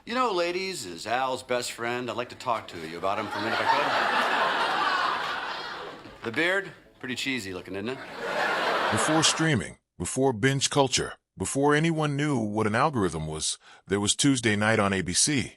You know, ladies, is Al's best friend. I'd like to talk to you about him for a minute if I could. The beard? Pretty cheesy looking, isn't it? Before streaming, before binge culture, before anyone knew what an algorithm was, there was Tuesday Night on ABC.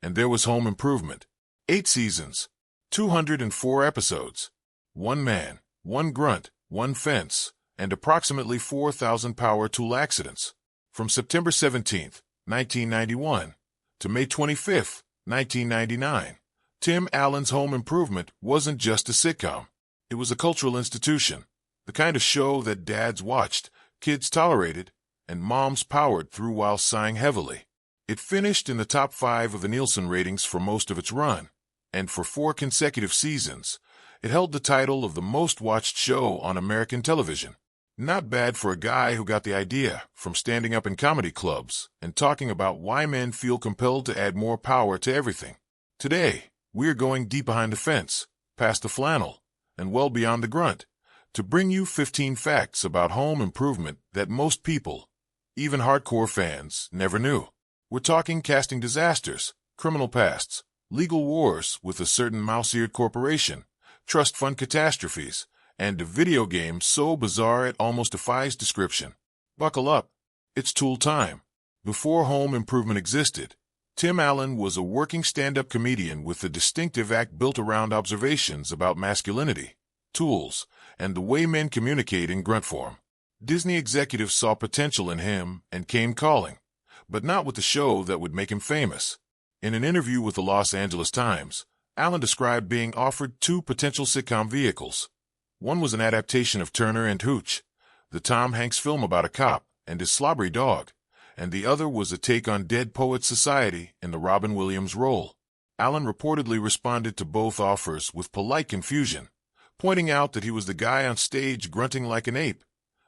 And there was Home Improvement. 8 seasons, 204 episodes. One man, one grunt, one fence, and approximately 4,000 power tool accidents. From September 17th, 1991, to May 25th, 1999, Tim Allen's Home Improvement wasn't just a sitcom. It was a cultural institution, the kind of show that dads watched, kids tolerated, and moms powered through while sighing heavily. It finished in the top 5 of the Nielsen ratings for most of its run, and for 4 consecutive seasons, it held the title of the most-watched show on American television. Not bad for a guy who got the idea from standing up in comedy clubs and talking about why men feel compelled to add more power to everything. Today, we're going deep behind the fence, past the flannel, and well beyond the grunt, to bring you 15 facts about home improvement that most people, even hardcore fans, never knew. We're talking casting disasters, criminal pasts, legal wars with a certain mouse-eared corporation, trust fund catastrophes, and a video game so bizarre it almost defies description. Buckle up. It's tool time. Before Home Improvement existed, Tim Allen was a working stand-up comedian with a distinctive act built around observations about masculinity, tools, and the way men communicate in grunt form. Disney executives saw potential in him and came calling, but not with the show that would make him famous. In an interview with the Los Angeles Times, Allen described being offered 2 potential sitcom vehicles. One was an adaptation of Turner and Hooch, the Tom Hanks film about a cop and his slobbery dog, and the other was a take on Dead Poets Society in the Robin Williams role. Allen reportedly responded to both offers with polite confusion, pointing out that he was the guy on stage grunting like an ape,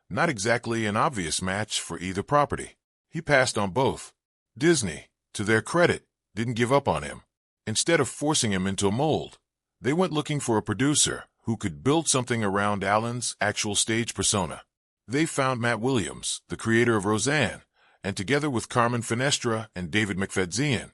not exactly an obvious match for either property. He passed on both. Disney, to their credit, didn't give up on him. Instead of forcing him into a mold, they went looking for a producer who could build something around Allen's actual stage persona. They found Matt Williams, the creator of Roseanne, and together with Carmen Finestra and David McFadzean,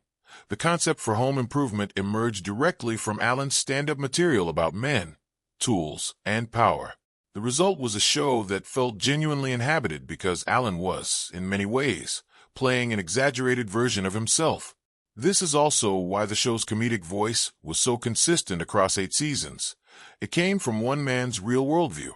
the concept for Home Improvement emerged directly from Allen's stand-up material about men, tools, and power. The result was a show that felt genuinely inhabited because Allen was, in many ways, playing an exaggerated version of himself. This is also why the show's comedic voice was so consistent across 8 seasons. It came from one man's real worldview,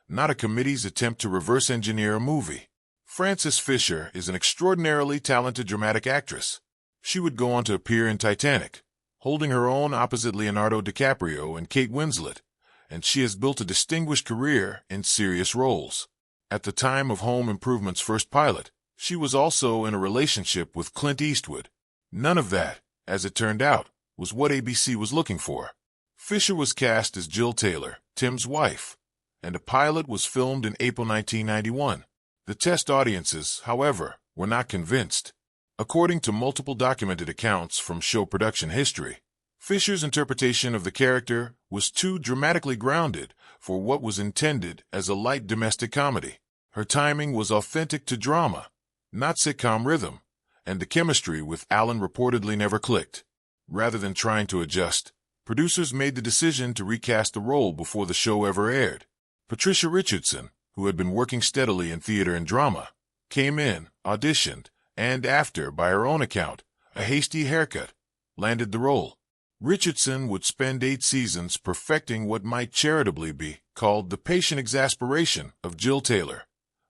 not a committee's attempt to reverse engineer a movie. Frances Fisher is an extraordinarily talented dramatic actress. She would go on to appear in Titanic, holding her own opposite Leonardo DiCaprio and Kate Winslet, and she has built a distinguished career in serious roles. At the time of Home Improvement's first pilot, she was also in a relationship with Clint Eastwood. None of that, as it turned out, was what ABC was looking for. Fisher was cast as Jill Taylor, Tim's wife, and a pilot was filmed in April 1991. The test audiences, however, were not convinced. According to multiple documented accounts from show production history, Fisher's interpretation of the character was too dramatically grounded for what was intended as a light domestic comedy. Her timing was authentic to drama, not sitcom rhythm, and the chemistry with Allen reportedly never clicked. Rather than trying to adjust, producers made the decision to recast the role before the show ever aired. Patricia Richardson, who had been working steadily in theater and drama, came in, auditioned, and after, by her own account, a hasty haircut, landed the role. Richardson would spend 8 seasons perfecting what might charitably be called the patient exasperation of Jill Taylor,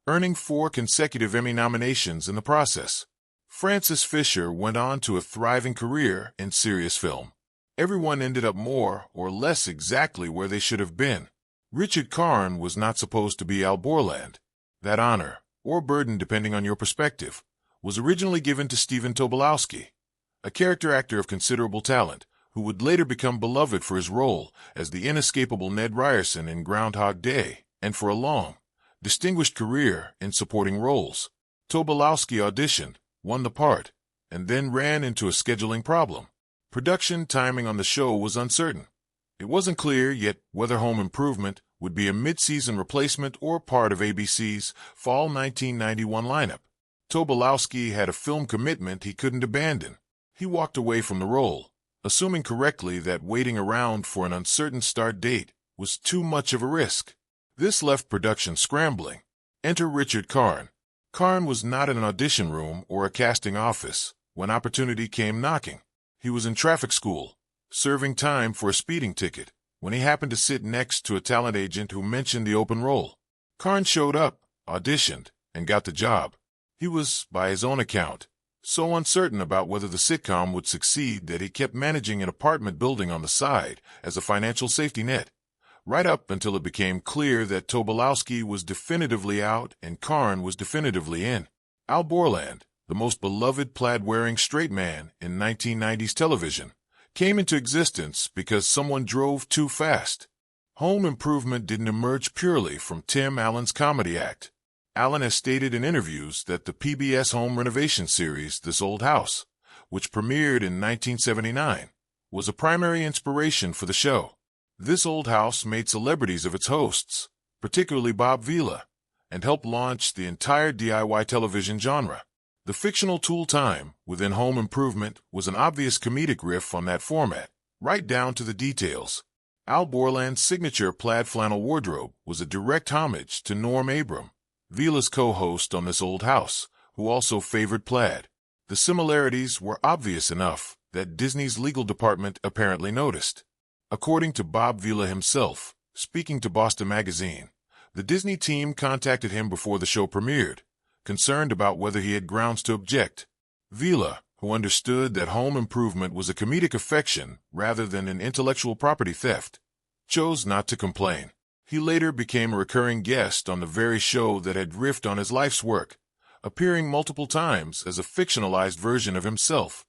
earning 4 consecutive Emmy nominations in the process. Frances Fisher went on to a thriving career in serious film. Everyone ended up more or less exactly where they should have been. Richard Karn was not supposed to be Al Borland. That honor, or burden depending on your perspective, was originally given to Stephen Tobolowsky, a character actor of considerable talent, who would later become beloved for his role as the inescapable Ned Ryerson in Groundhog Day, and for a long, distinguished career in supporting roles. Tobolowsky auditioned, won the part, and then ran into a scheduling problem. Production timing on the show was uncertain. It wasn't clear yet whether Home Improvement would be a mid-season replacement or part of ABC's fall 1991 lineup. Tobolowsky had a film commitment he couldn't abandon. He walked away from the role, assuming correctly that waiting around for an uncertain start date was too much of a risk. This left production scrambling. Enter Richard Karn. Karn was not in an audition room or a casting office when opportunity came knocking. He was in traffic school, serving time for a speeding ticket, when he happened to sit next to a talent agent who mentioned the open role. Karn showed up, auditioned, and got the job. He was, by his own account, so uncertain about whether the sitcom would succeed that he kept managing an apartment building on the side as a financial safety net, right up until it became clear that Tobolowsky was definitively out and Karn was definitively in. Al Borland, the most beloved plaid-wearing straight man in 1990s television, came into existence because someone drove too fast. Home Improvement didn't emerge purely from Tim Allen's comedy act. Allen has stated in interviews that the PBS home renovation series This Old House, which premiered in 1979, was a primary inspiration for the show. This Old House made celebrities of its hosts, particularly Bob Vila, and helped launch the entire DIY television genre. The fictional Tool Time within Home Improvement was an obvious comedic riff on that format, right down to the details. Al Borland's signature plaid flannel wardrobe was a direct homage to Norm Abram, Vila's co-host on This Old House, who also favored plaid. The similarities were obvious enough that Disney's legal department apparently noticed. According to Bob Vila himself, speaking to Boston Magazine, the Disney team contacted him before the show premiered, concerned about whether he had grounds to object. Vila, who understood that Home Improvement was a comedic affection rather than an intellectual property theft, chose not to complain. He later became a recurring guest on the very show that had riffed on his life's work, appearing multiple times as a fictionalized version of himself,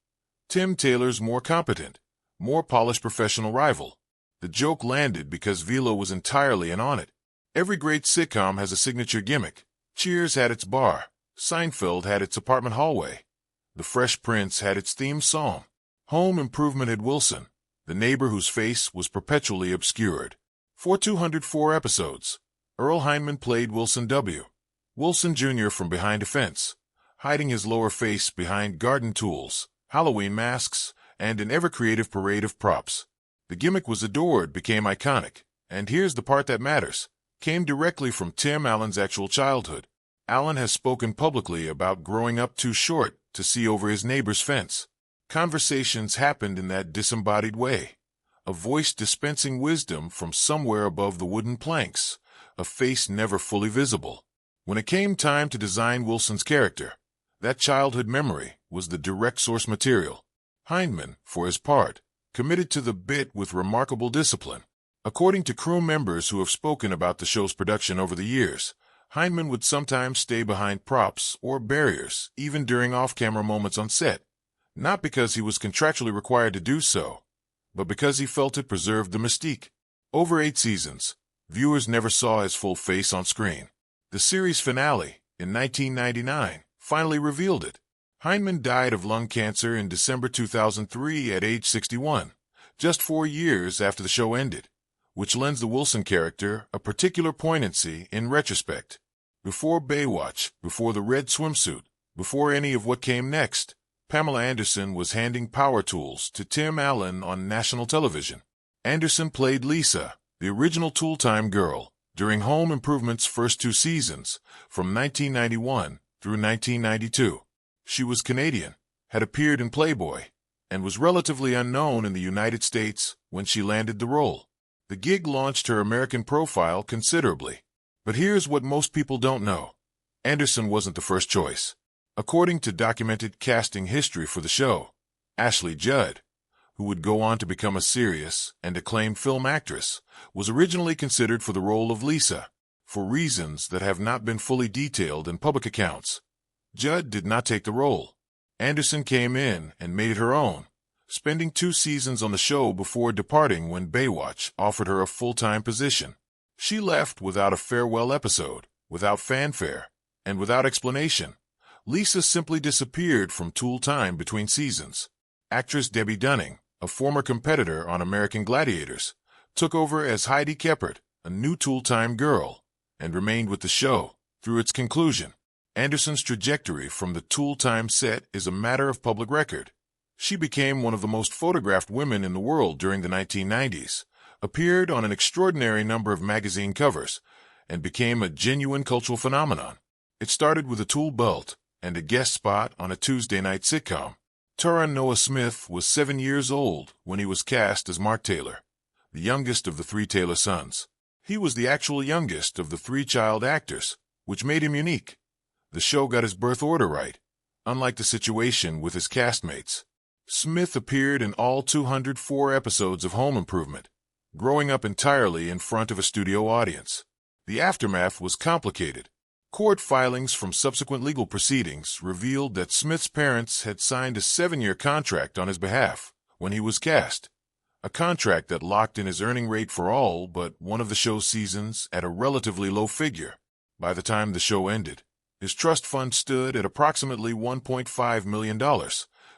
Tim Taylor's more competent, more polished professional rival. The joke landed because Vila was entirely in on it. Every great sitcom has a signature gimmick. Cheers had its bar. Seinfeld had its apartment hallway. The Fresh Prince had its theme song. Home Improvement had Wilson, the neighbor whose face was perpetually obscured. For 204 episodes, Earl Hindman played Wilson W. Wilson Jr. from behind a fence, hiding his lower face behind garden tools, Halloween masks, and an ever-creative parade of props. The gimmick was adored, became iconic, and here's the part that matters, came directly from Tim Allen's actual childhood. Allen has spoken publicly about growing up too short to see over his neighbor's fence. Conversations happened in that disembodied way. A voice dispensing wisdom from somewhere above the wooden planks, a face never fully visible. When it came time to design Wilson's character, that childhood memory was the direct source material. Hindman, for his part, committed to the bit with remarkable discipline. According to crew members who have spoken about the show's production over the years, Hindman would sometimes stay behind props or barriers, even during off-camera moments on set, not because he was contractually required to do so, but because he felt it preserved the mystique. Over 8 seasons, viewers never saw his full face on screen. The series finale, in 1999, finally revealed it. Hindman died of lung cancer in December 2003 at age 61, just 4 years after the show ended, which lends the Wilson character a particular poignancy in retrospect. Before Baywatch, before the red swimsuit, before any of what came next, Pamela Anderson was handing power tools to Tim Allen on national television. Anderson played Lisa, the original Tool Time girl, during Home Improvement's first 2 seasons, from 1991 through 1992. She was Canadian, had appeared in Playboy, and was relatively unknown in the United States when she landed the role. The gig launched her American profile considerably. But here's what most people don't know. Anderson wasn't the first choice. According to documented casting history for the show, Ashley Judd, who would go on to become a serious and acclaimed film actress, was originally considered for the role of Lisa, for reasons that have not been fully detailed in public accounts. Judd did not take the role. Anderson came in and made it her own, spending 2 seasons on the show before departing when Baywatch offered her a full-time position. She left without a farewell episode, without fanfare, and without explanation. Lisa simply disappeared from Tool Time between seasons. Actress Debbie Dunning, a former competitor on American Gladiators, took over as Heidi Keppert, a new Tool Time girl, and remained with the show through its conclusion. Anderson's trajectory from the Tool Time set is a matter of public record. She became one of the most photographed women in the world during the 1990s, appeared on an extraordinary number of magazine covers, and became a genuine cultural phenomenon. It started with a tool belt and a guest spot on a Tuesday night sitcom. Taron Noah Smith was 7 years old when he was cast as Mark Taylor, the youngest of the three Taylor sons. He was the actual youngest of the three child actors, which made him unique. The show got his birth order right, unlike the situation with his castmates. Smith appeared in all 204 episodes of Home Improvement, growing up entirely in front of a studio audience. The aftermath was complicated. Court filings from subsequent legal proceedings revealed that Smith's parents had signed a 7-year contract on his behalf when he was cast, a contract that locked in his earning rate for all but one of the show's seasons at a relatively low figure. By the time the show ended, his trust fund stood at approximately $1.5 million,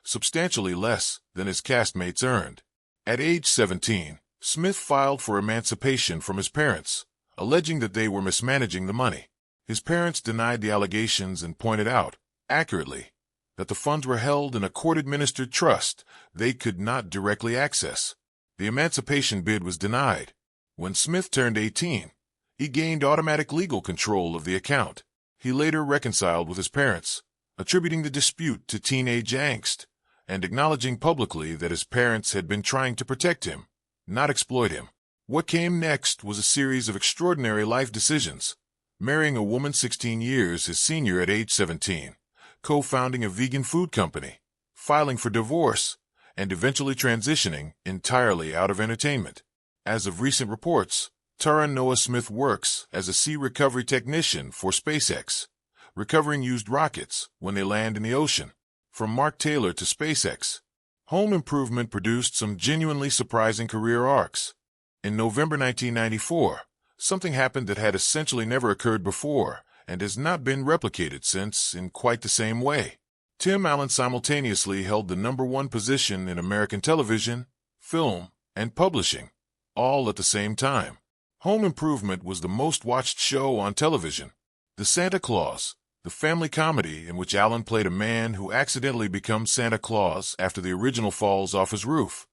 substantially less than his castmates earned. At age 17, Smith filed for emancipation from his parents, alleging that they were mismanaging the money. His parents denied the allegations and pointed out, accurately, that the funds were held in a court-administered trust they could not directly access. The emancipation bid was denied. When Smith turned 18, he gained automatic legal control of the account. He later reconciled with his parents, attributing the dispute to teenage angst, and acknowledging publicly that his parents had been trying to protect him, not exploit him. What came next was a series of extraordinary life decisions: marrying a woman 16 years his senior at age 17, co-founding a vegan food company, filing for divorce, and eventually transitioning entirely out of entertainment. As of recent reports, Taron Noah Smith works as a sea recovery technician for SpaceX, recovering used rockets when they land in the ocean. From Mark Taylor to SpaceX, Home Improvement produced some genuinely surprising career arcs. In November 1994, something happened that had essentially never occurred before and has not been replicated since in quite the same way. Tim Allen simultaneously held the #1 position in American television, film, and publishing, all at the same time. Home Improvement was the most-watched show on television. The Santa Claus, the family comedy in which Allen played a man who accidentally becomes Santa Claus after the original falls off his roof,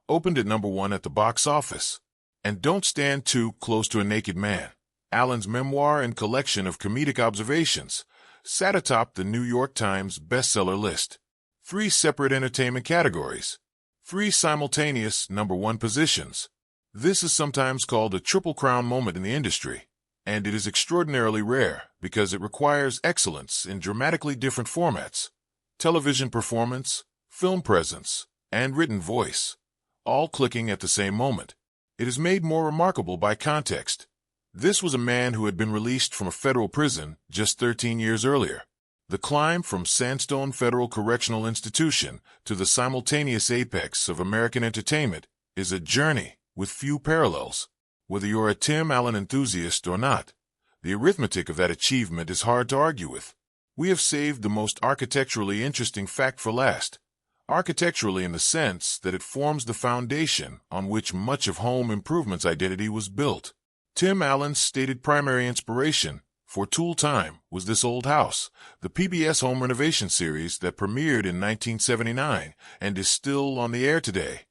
opened at #1 at the box office. And Don't Stand Too Close to a Naked Man, Allen's memoir and collection of comedic observations, sat atop the New York Times bestseller list. 3 separate entertainment categories, 3 simultaneous #1 positions. This is sometimes called a triple crown moment in the industry, and it is extraordinarily rare because it requires excellence in dramatically different formats: television performance, film presence, and written voice, all clicking at the same moment. It is made more remarkable by context. This was a man who had been released from a federal prison just 13 years earlier. The climb from Sandstone Federal Correctional Institution to the simultaneous apex of American entertainment is a journey with few parallels. Whether you're a Tim Allen enthusiast or not, the arithmetic of that achievement is hard to argue with. We have saved the most architecturally interesting fact for last. Architecturally in the sense that it forms the foundation on which much of Home Improvement's identity was built. Tim Allen's stated primary inspiration for Tool Time was this old house, the PBS home renovation series that premiered in 1979 and is still on the air today,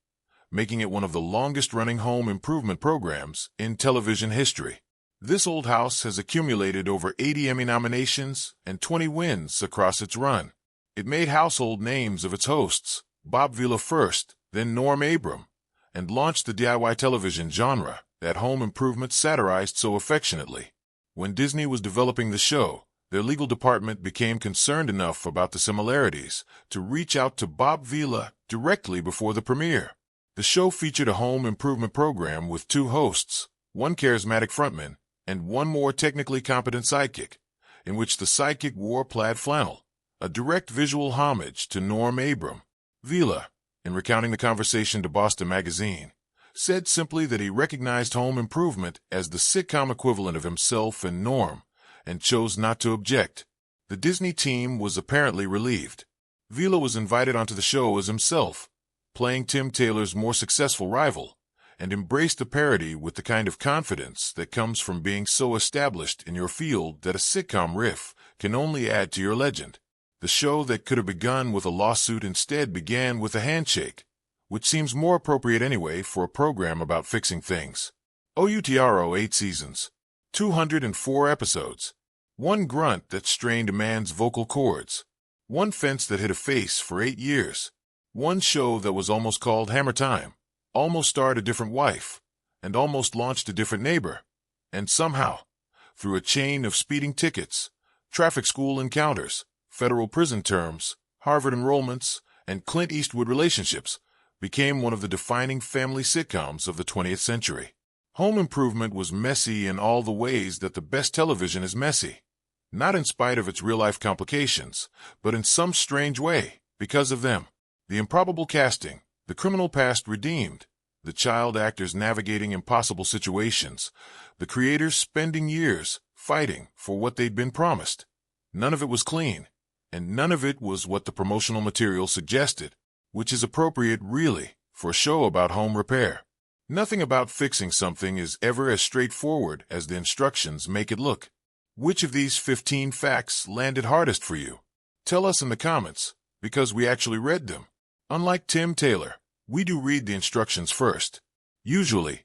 making it one of the longest-running home improvement programs in television history. This old house has accumulated over 80 Emmy nominations and 20 wins across its run. It made household names of its hosts, Bob Vila first, then Norm Abram, and launched the DIY television genre that Home Improvement satirized so affectionately. When Disney was developing the show, their legal department became concerned enough about the similarities to reach out to Bob Vila directly before the premiere. The show featured a home improvement program with 2 hosts, 1 charismatic frontman, and 1 more technically competent sidekick, in which the sidekick wore plaid flannel, a direct visual homage to Norm Abram. Vila, in recounting the conversation to Boston Magazine, said simply that he recognized Home Improvement as the sitcom equivalent of himself and Norm, and chose not to object. The Disney team was apparently relieved. Vila was invited onto the show as himself, playing Tim Taylor's more successful rival, and embraced the parody with the kind of confidence that comes from being so established in your field that a sitcom riff can only add to your legend. The show that could have begun with a lawsuit instead began with a handshake, which seems more appropriate anyway for a program about fixing things. OUTRO 8 seasons, 204 episodes, one grunt that strained a man's vocal cords, one fence that hit a face for 8 years, one show that was almost called Hammer Time, almost starred a different wife, and almost launched a different neighbor, and somehow, through a chain of speeding tickets, traffic school encounters, federal prison terms, Harvard enrollments, and Clint Eastwood relationships, became one of the defining family sitcoms of the 20th century. Home Improvement was messy in all the ways that the best television is messy. Not in spite of its real-life complications, but in some strange way, because of them. The improbable casting, the criminal past redeemed, the child actors navigating impossible situations, the creators spending years fighting for what they'd been promised. None of it was clean, and none of it was what the promotional material suggested, which is appropriate, really, for a show about home repair. Nothing about fixing something is ever as straightforward as the instructions make it look. Which of these 15 facts landed hardest for you? Tell us in the comments, because we actually read them. Unlike Tim Taylor, we do read the instructions first. Usually,